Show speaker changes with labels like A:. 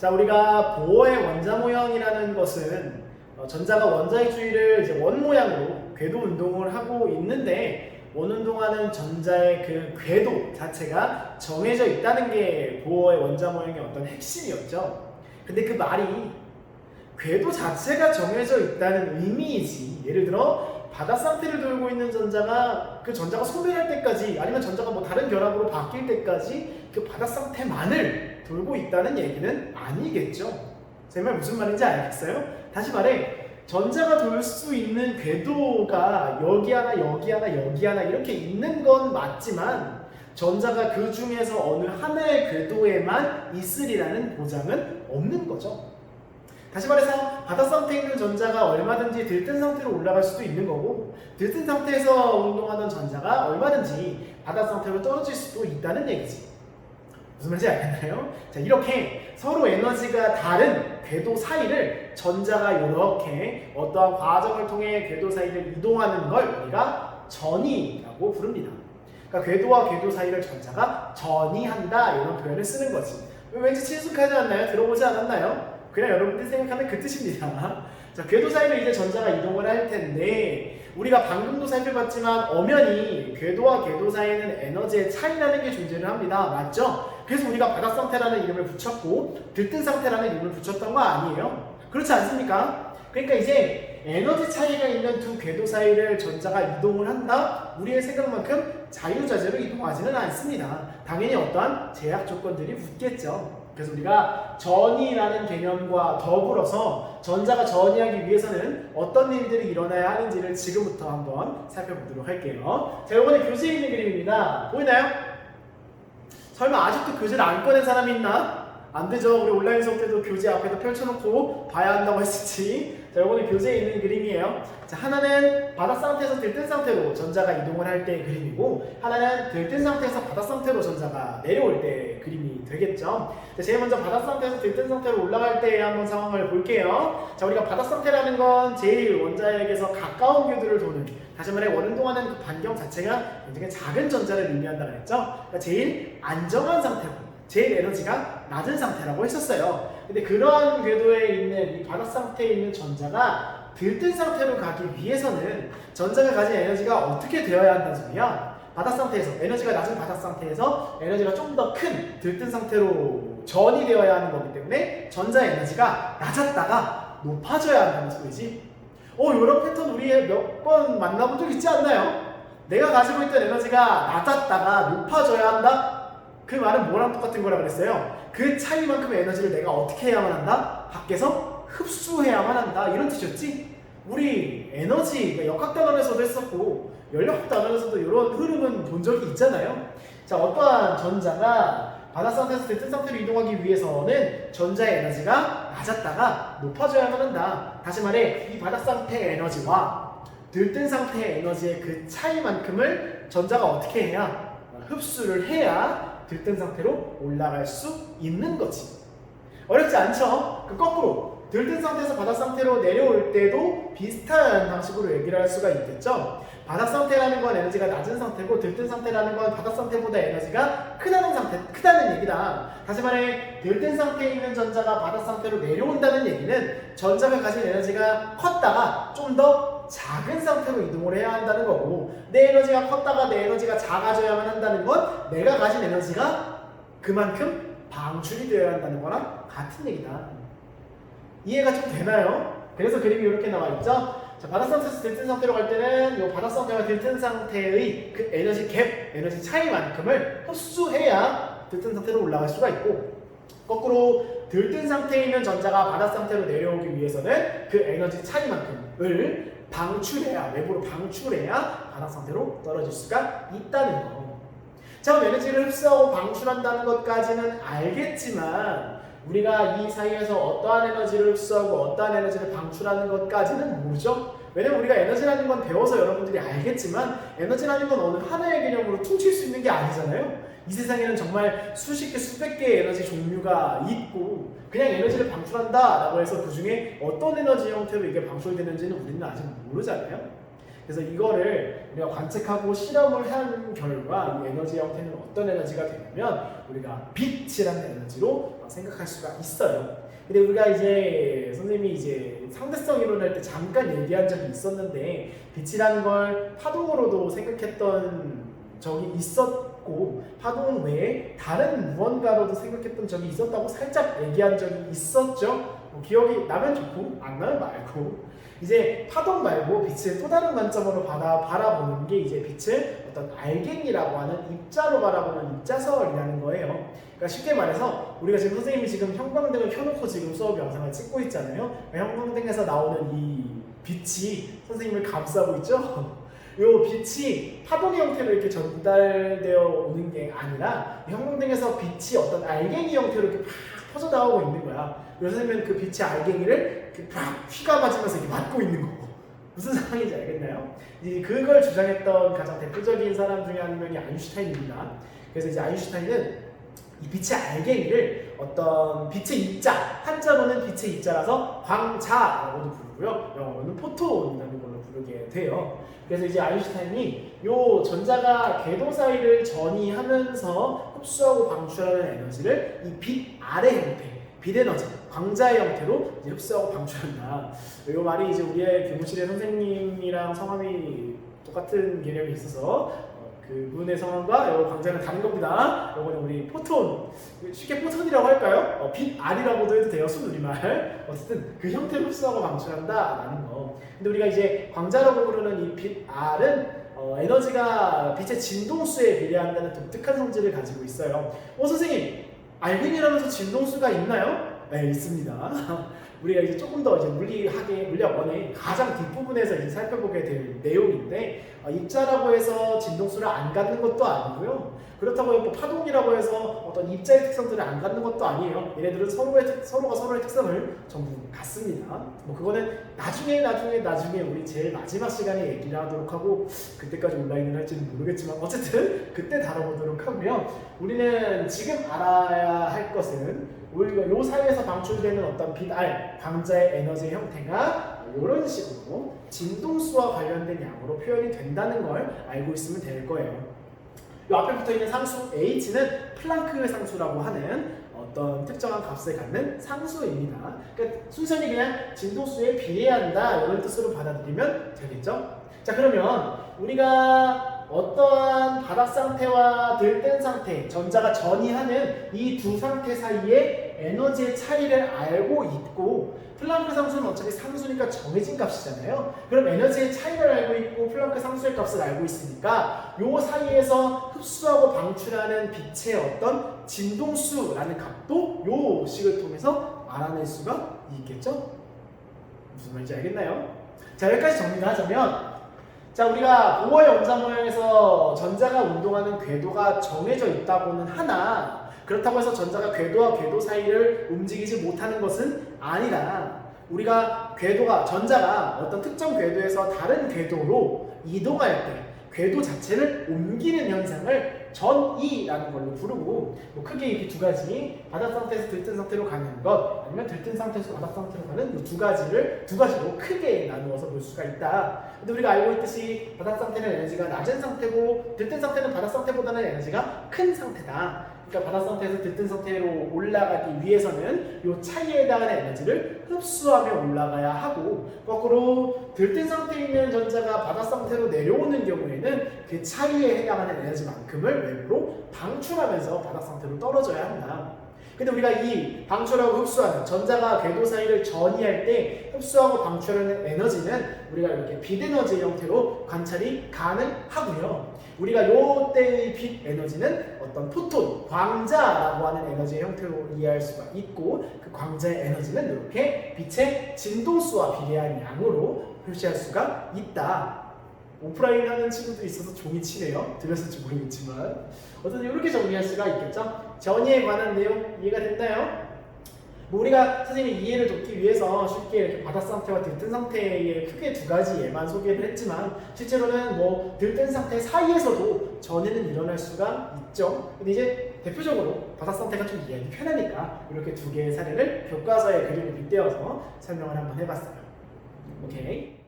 A: 자, 우리가 보어의 원자 모형이라는 것은 전자가 원자의 주위를 이제 원 모양으로 궤도 운동을 하고 있는데 원 운동하는 전자의 그 궤도 자체가 정해져 있다는 게 보어의 원자 모형의 어떤 핵심이었죠. 근데 그 말이 궤도 자체가 정해져 있다는 의미이지, 예를 들어 바다 상태를 돌고 있는 전자가 그 전자가 소멸할 때까지 아니면 전자가 뭐 다른 결합으로 바뀔 때까지 그 바다 상태만을 돌고 있다는 얘기는 아니겠죠. 제 말 무슨 말인지 알겠어요? 다시 말해, 전자가 돌 수 있는 궤도가 여기 하나 여기 하나 여기 하나 이렇게 있는 건 맞지만 전자가 그 중에서 어느 하나의 궤도에만 있으리라는 보장은 없는 거죠. 다시 말해서 바다 상태에 있는 전자가 얼마든지 들뜬 상태로 올라갈 수도 있는 거고, 들뜬 상태에서 운동하던 전자가 얼마든지 바다 상태로 떨어질 수도 있다는 얘기지. 무슨 말인지 알겠나요? 자, 이렇게 서로 에너지가 다른 궤도 사이를 전자가 이렇게 어떠한 과정을 통해 궤도 사이를 이동하는 걸 우리가 전이라고 부릅니다. 그러니까 궤도와 궤도 사이를 전자가 전이한다, 이런 표현을 쓰는 거지. 왠지 친숙하지 않나요? 들어보지 않았나요? 그냥 여러분들이 생각하는 그 뜻입니다. 자, 궤도 사이를 이제 전자가 이동을 할 텐데, 우리가 방금도 살펴봤지만 엄연히 궤도와 궤도 사이에는 에너지의 차이라는 게 존재를 합니다. 맞죠? 그래서 우리가 바닥 상태라는 이름을 붙였고 들뜬 상태라는 이름을 붙였던 거 아니에요? 그렇지 않습니까? 그러니까 이제 에너지 차이가 있는 두 궤도 사이를 전자가 이동을 한다? 우리의 생각만큼 자유자재로 이동하지는 않습니다. 당연히 어떠한 제약 조건들이 붙겠죠. 그래서 우리가 전이라는 개념과 더불어서 전자가 전이하기 위해서는 어떤 일들이 일어나야 하는지를 지금부터 한번 살펴보도록 할게요. 자, 이번에 교재에 있는 그림입니다. 보이나요? 설마 아직도 교재를 안 꺼낸 사람이 있나? 안 되죠. 우리 온라인 수업 때도 교재 앞에다 펼쳐놓고 봐야 한다고 했었지. 자, 이번에 교재에 있는 그림이에요. 자, 하나는 바닥 상태에서 들뜬 상태로 전자가 이동을 할 때의 그림이고, 하나는 들뜬 상태에서 바닥 상태로 전자가 내려올 때의 그림이 되겠죠. 자, 제일 먼저 바닥 상태에서 들뜬 상태로 올라갈 때의 한번 상황을 볼게요. 자, 우리가 바닥 상태라는 건 제일 원자에게서 가까운 궤도를 도는, 다시 말해 원운동하는 그 반경 자체가 굉장히 작은 전자를 의미한다고 했죠. 그러니까 제일 안정한 상태고 제일 에너지가 낮은 상태라고 했었어요. 근데 그러한 궤도에 있는 이 바닥 상태에 있는 전자가 들뜬 상태로 가기 위해서는 전자가 가진 에너지가 어떻게 되어야 한다는 소리야? 바닥 상태에서 에너지가 낮은 바닥 상태에서 에너지가 좀 더 큰 들뜬 상태로 전이 되어야 하는 거기 때문에 전자 에너지가 낮았다가 높아져야 한다는 소리지. 이런 패턴 우리 몇 번 만나본 적 있지 않나요? 내가 가지고 있던 에너지가 낮았다가 높아져야 한다? 그 말은 뭐랑 똑같은 거라 그랬어요? 그 차이만큼의 에너지를 내가 어떻게 해야만 한다? 밖에서 흡수해야만 한다, 이런 뜻이었지? 우리 에너지, 그러니까 역학단원에서도 했었고 연력학단원에서도 이런 흐름은 본 적이 있잖아요. 자, 어떠한 전자가 바닥 상태에서 들뜬 상태로 이동하기 위해서는 전자의 에너지가 낮았다가 높아져야만 한다. 다시 말해, 이 바닥 상태의 에너지와 들뜬 상태의 에너지의 그 차이만큼을 전자가 어떻게 해야? 흡수를 해야 들뜬 상태로 올라갈 수 있는 거지. 어렵지 않죠? 그 거꾸로 들뜬 상태에서 바닥 상태로 내려올 때도 비슷한 방식으로 얘기를 할 수가 있겠죠. 바닥 상태라는 건 에너지가 낮은 상태고 들뜬 상태라는 건 바닥 상태보다 에너지가 크다는 얘기다. 다시 말해, 들뜬 상태에 있는 전자가 바닥 상태로 내려온다는 얘기는 전자가 가진 에너지가 컸다가 좀 더 작은 상태로 이동을 해야 한다는 거고, 내 에너지가 컸다가 내 에너지가 작아져야만 한다는 건 내가 가진 에너지가 그만큼 방출이 되어야 한다는 거랑 같은 얘기다. 이해가 좀 되나요? 그래서 그림이 이렇게 나와 있죠. 자, 바닥 상태에서 들뜬 상태로 갈 때는 이 바닥 상태와 들뜬 상태의 그 에너지 갭, 에너지 차이만큼을 흡수해야 들뜬 상태로 올라갈 수가 있고, 거꾸로 들뜬 상태에 있는 전자가 바닥 상태로 내려오기 위해서는 그 에너지 차이만큼을 방출해야, 외부로 방출해야 바닥 상태로 떨어질 수가 있다는 거. 자, 에너지를 흡수하고 방출한다는 것까지는 알겠지만 우리가 이 사이에서 어떠한 에너지를 흡수하고 어떠한 에너지를 방출하는 것까지는 모르죠. 왜냐면 우리가 에너지라는 건 배워서 여러분들이 알겠지만 에너지라는 건 어느 하나의 개념으로 퉁칠 수 있는 게 아니잖아요. 이 세상에는 정말 수십 개, 수백 개의 에너지 종류가 있고, 그냥 에너지를 방출한다 라고 해서 그 중에 어떤 에너지 형태로 이게 방출되는지는 우리는 아직 모르잖아요. 그래서 이거를 우리가 관측하고 실험을 한 결과 이 에너지 형태는 어떤 에너지가 되냐면 우리가 빛이라는 에너지로 생각할 수가 있어요. 근데 우리가 이제 선생님이 이제 상대성 이론할 때 잠깐 얘기한 적이 있었는데 빛이라는 걸 파동으로도 생각했던 적이 있었고 파동 외에 다른 무언가로도 생각했던 적이 있었다고 살짝 얘기한 적이 있었죠. 기억이 나면 좋고 안 나면 말고 이제 파동 말고 빛을 또 다른 관점으로 바라보는 게 이제 빛을 어떤 알갱이라고 하는 입자로 바라보는 입자설이라는 거예요. 그러니까 쉽게 말해서 우리가 지금 선생님이 지금 형광등을 켜놓고 지금 수업 영상을 찍고 있잖아요. 형광등에서 나오는 이 빛이 선생님을 감싸고 있죠. 이 빛이 파동의 형태로 이렇게 전달되어 오는 게 아니라 형광등에서 빛이 어떤 알갱이 형태로 이렇게 팍 퍼져 나오고 있는 거야. 그래서 선생님은 그 빛의 알갱이를 이렇게 팍 휘가 맞으면서 이렇게 맞고 있는 거고. 무슨 상황인지 알겠나요? 이제 그걸 주장했던 가장 대표적인 사람 중에 한 명이 아인슈타인입니다. 그래서 이제 아인슈타인은 이 빛의 알갱이를 어떤 빛의 입자, 한자로는 빛의 입자라서 광자라고도 부르고요. 영어로는 포톤이라는 걸로 부르게 돼요. 그래서 이제 아인슈타인이 요 전자가 궤도 사이를 전이하면서 흡수하고 방출하는 에너지를 이 빛 R의 형태, 빛 에너지, 광자의 형태로 이제 흡수하고 방출한다. 이 말이 이제 우리의 교무실의 선생님이랑 성함이 똑같은 개념이 있어서 그분의 성함과 요 광자는 다른 겁니다. 요거는 우리 포톤, 쉽게 포톤이라고 할까요? 빛 R이라고도 해도 돼요. 순우리말. 어쨌든 그 형태로 흡수하고 방출한다라는 거. 근데 우리가 이제 광자라고 부르는 이 빛 R은 에너지가 빛의 진동수에 비례한다는 독특한 성질을 가지고 있어요. 선생님, 알갱이라면서 진동수가 있나요? 네, 있습니다. 우리가 이제 조금 더 이제 물리학 원의 가장 뒷부분에서 이제 살펴보게 될 내용인데 입자라고 해서 진동수를 안 갖는 것도 아니고요. 그렇다고 뭐 파동이라고 해서 어떤 입자의 특성들을 안 갖는 것도 아니에요. 얘네들은 서로가 서로의 특성을 전부 갖습니다. 뭐 그거는 나중에 우리 제일 마지막 시간에 얘기를 하도록 하고 그때까지 온라인을 할지는 모르겠지만 어쨌든 그때 다뤄보도록 하고요. 우리는 지금 알아야 할 것은 우리가 요 사이에서 방출되는 어떤 빛 R, 광자의 에너지의 형태가 이런 식으로 진동수와 관련된 양으로 표현이 된다는 걸 알고 있으면 될 거예요. 이 앞에 붙어 있는 상수 H는 플랑크 상수라고 하는 어떤 특정한 값을 갖는 상수입니다. 그러니까 순전히 그냥 진동수에 비례한다 이런 뜻으로 받아들이면 되겠죠? 자, 그러면 우리가 어떠한 바닥 상태와 들뜬 상태, 전자가 전이하는 이 두 상태 사이에 에너지의 차이를 알고 있고 플랑크 상수는 어차피 상수니까 정해진 값이잖아요. 그럼 에너지의 차이를 알고 있고 플랑크 상수의 값을 알고 있으니까 요 사이에서 흡수하고 방출하는 빛의 어떤 진동수라는 값도 요 식을 통해서 알아낼 수가 있겠죠? 무슨 말인지 알겠나요? 자, 여기까지 정리를 하자면 자, 우리가 보어의 원자 모형에서 전자가 운동하는 궤도가 정해져 있다고는 하나 그렇다고 해서 전자가 궤도와 궤도 사이를 움직이지 못하는 것은 아니라 우리가 전자가 어떤 특정 궤도에서 다른 궤도로 이동할 때 궤도 자체를 옮기는 현상을 전이라는 걸로 부르고 뭐 크게 이렇게 두 가지 바닥 상태에서 들뜬 상태로 가는 것 아니면 들뜬 상태에서 바닥 상태로 가는 이 두 가지로 크게 나누어서 볼 수가 있다. 근데 우리가 알고 있듯이 바닥 상태는 에너지가 낮은 상태고 들뜬 상태는 바닥 상태보다는 에너지가 큰 상태다. 그러니까 바닥 상태에서 들뜬 상태로 올라가기 위해서는 이 차이에 해당하는 에너지를 흡수하며 올라가야 하고 거꾸로 들뜬 상태에 있는 전자가 바닥 상태로 내려오는 경우에는 그 차이에 해당하는 에너지만큼을 외부로 방출하면서 바닥 상태로 떨어져야 한다. 근데 우리가 이 방출하고 흡수하는 전자가 궤도 사이를 전이할 때 흡수하고 방출하는 에너지는 우리가 이렇게 빛 에너지 형태로 관찰이 가능하고요. 우리가 요때의 빛 에너지는 어떤 포톤, 광자라고 하는 에너지의 형태로 이해할 수가 있고 그 광자의 에너지는 이렇게 빛의 진동수와 비례한 양으로 표시할 수가 있다. 오프라인 하는 친구도 있어서 종이 치네요. 들렸을지 모르겠지만 어쨌든 이렇게 정리할 수가 있겠죠. 전이에 관한 내용 이해가 됐나요? 뭐 우리가 선생님이 이해를 돕기 위해서 쉽게 이렇게 바닥 상태와 들뜬 상태의 크게 두 가지 예만 소개를 했지만 실제로는 뭐 들뜬 상태 사이에서도 전이는 일어날 수가 있죠. 근데 이제 대표적으로 바닥 상태가 좀 이해하기 편하니까 이렇게 두 개의 사례를 교과서에 그림을 빗대어서 설명을 한번 해봤어요. 오케이.